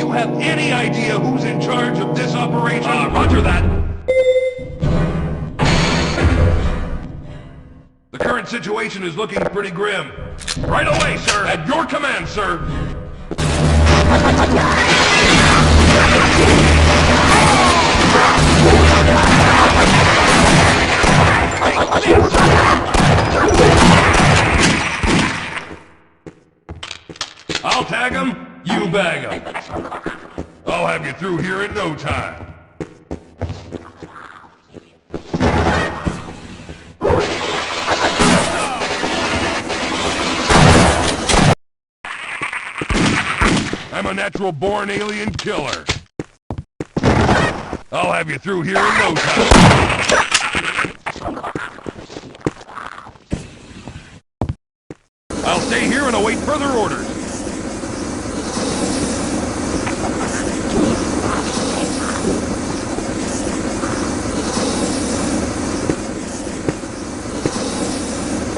you have any idea who's in charge of this operation? Roger that. The current situation is looking pretty grim. Right away, sir. At your command, sir. I'll tag him, you bag him. I'll have you through here in no time. I'm a natural-born alien killer. I'll have you through here in no time. I'll stay here and await further orders.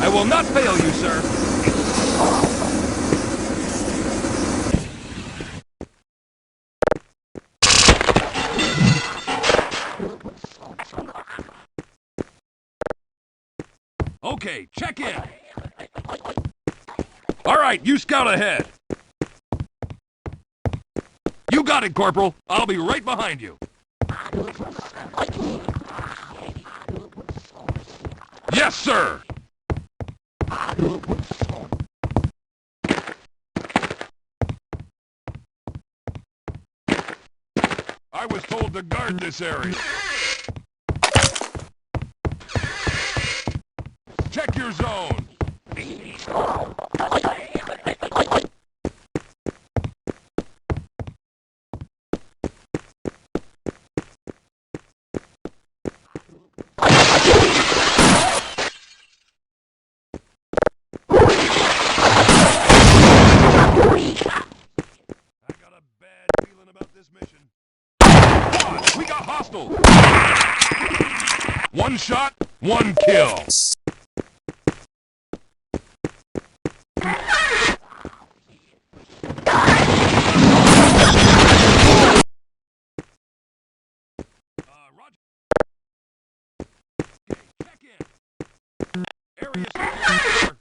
I will not fail you, sir. Okay, check in. All right, you scout ahead. You got it, Corporal. I'll be right behind you. Yes, sir. I was told to guard this area. Check your zone. We got hostiles! One shot, one kill. Roger. Okay, check in. Area secure.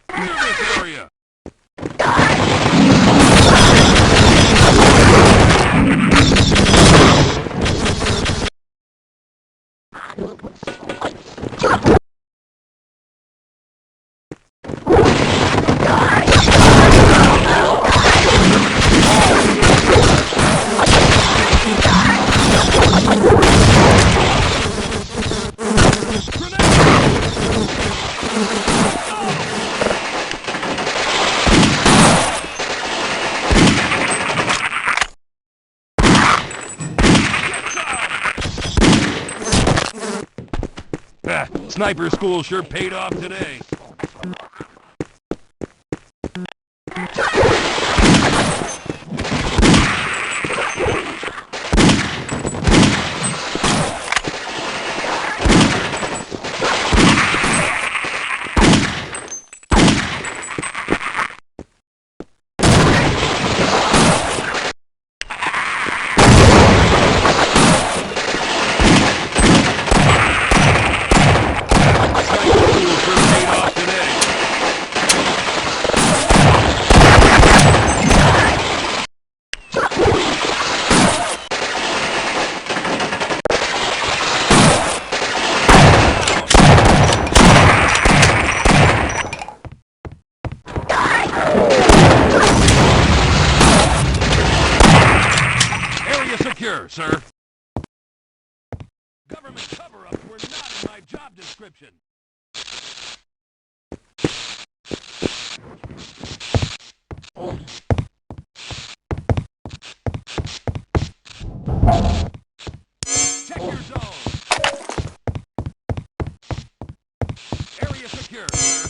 Clear this area. Sniper school sure paid off today. Secure, sir. Government cover-ups were not in my job description. Check your zone. Area secure, sir.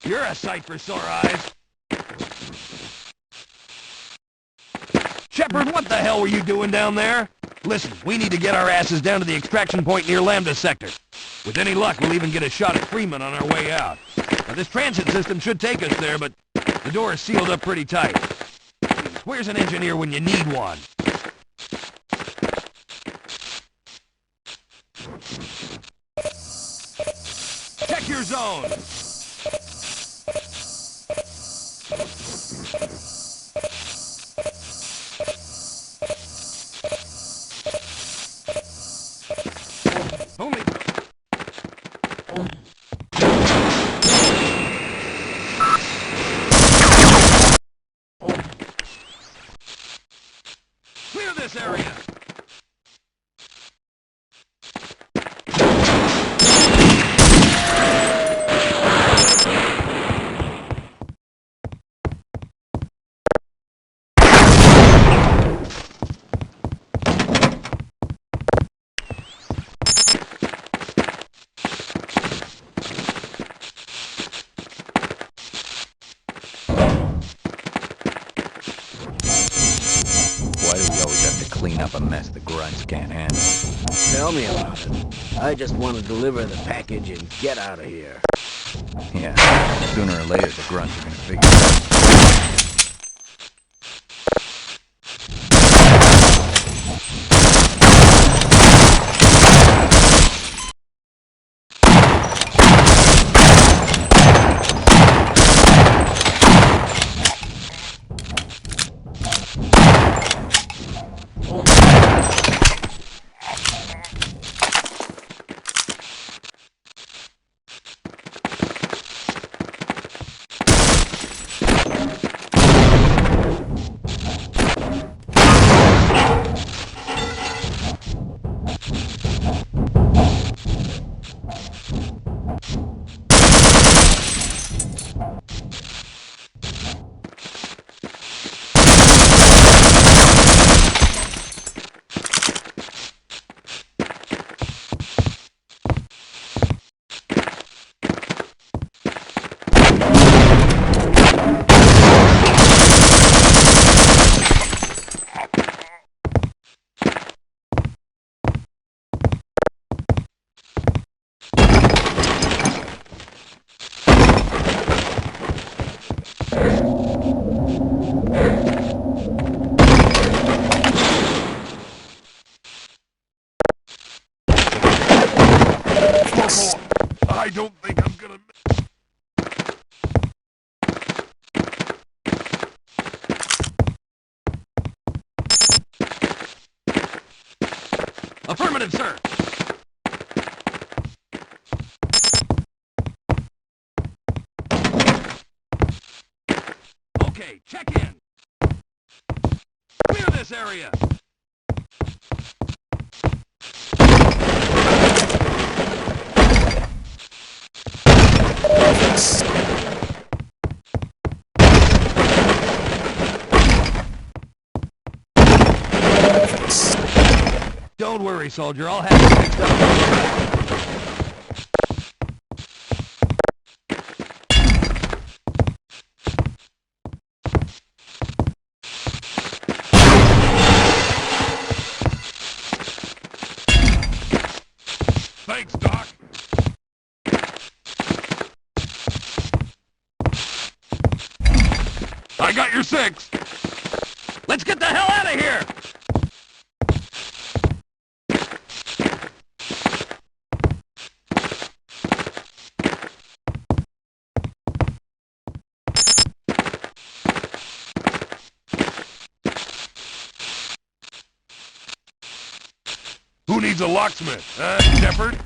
You're a sight for sore eyes. Shepard, what the hell were you doing down there? Listen, we need to get our asses down to the extraction point near Lambda Sector. With any luck, we'll even get a shot at Freeman on our way out. Now, this transit system should take us there, but the door is sealed up pretty tight. Where's an engineer when you need one? Check your zone! Only... Clear this area! Clean up a mess the grunts can't handle. Tell me about it. I just want to deliver the package and get out of here. Yeah, sooner or later the grunts are gonna figure it out. I don't think I'm gonna miss. Affirmative, sir. Okay, check in. Clear this area. Don't worry, soldier. I'll have it fixed up. Thanks, Doc. I got your 6. Let's get the hell out of here! Who needs a locksmith, huh, Shepard?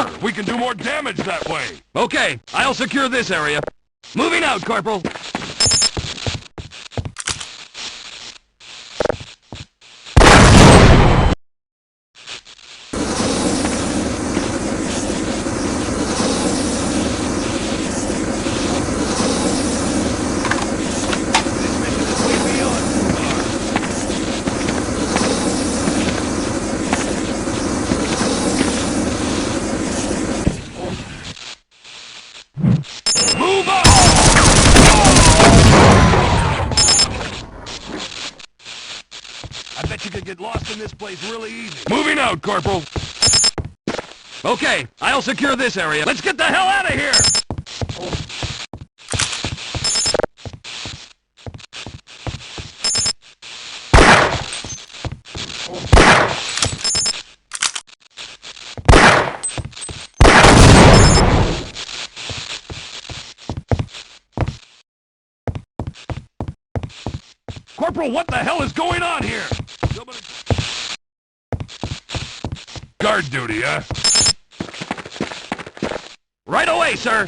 Sure, we can do more damage that way. Okay, I'll secure this area. Moving out, Corporal. Move up! I bet you could get lost in this place really easy. Moving out, Corporal. Okay, I'll secure this area. Let's get the hell out of here! Corporal, what the hell is going on here? Nobody... Guard duty, huh? Right away, sir!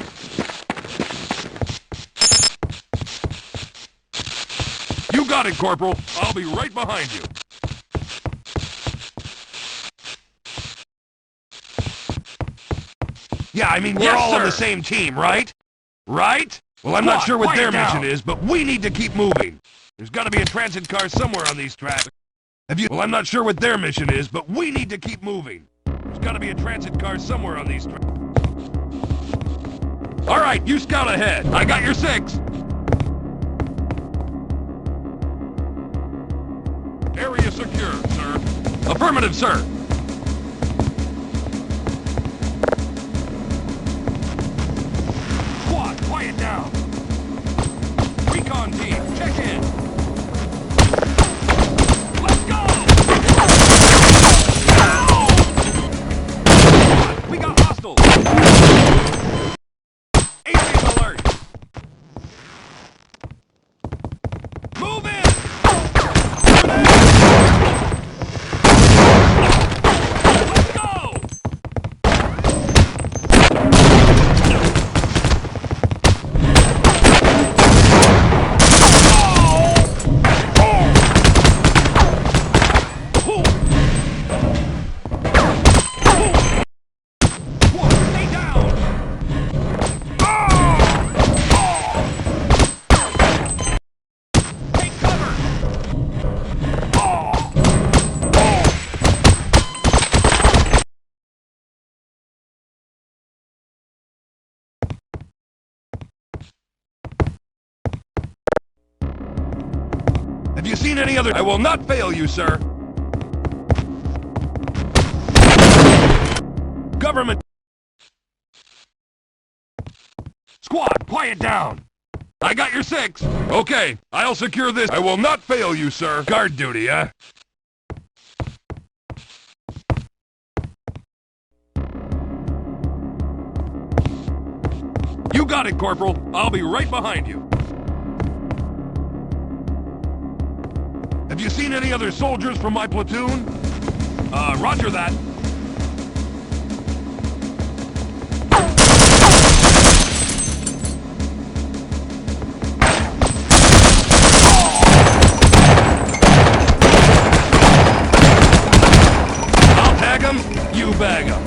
You got it, Corporal. I'll be right behind you. Yeah, I mean, we're all on the same team, right? Right? Well, I'm not sure what their mission is, but we need to keep moving. There's got to be a transit car somewhere on these tracks. Well, I'm not sure what their mission is, but we need to keep moving. There's got to be a transit car somewhere on these tracks. All right, you scout ahead. I got your 6. Area secure, sir. Affirmative, sir. Squad, quiet down. Recon team, check in. Let's go! Squad, we got hostiles. Aliens alert. Move in! Let's go! Stay down! Take cover! Have you seen any other? I will not fail you, sir. Government. Squad, quiet down. I got your 6. Okay, I'll secure this. I will not fail you, sir. Guard duty, huh? You got it, Corporal. I'll be right behind you. Have you seen any other soldiers from my platoon? Roger that. I'll tag 'em, you bag 'em.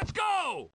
Let's go!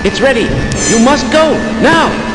It's ready. You must go, now!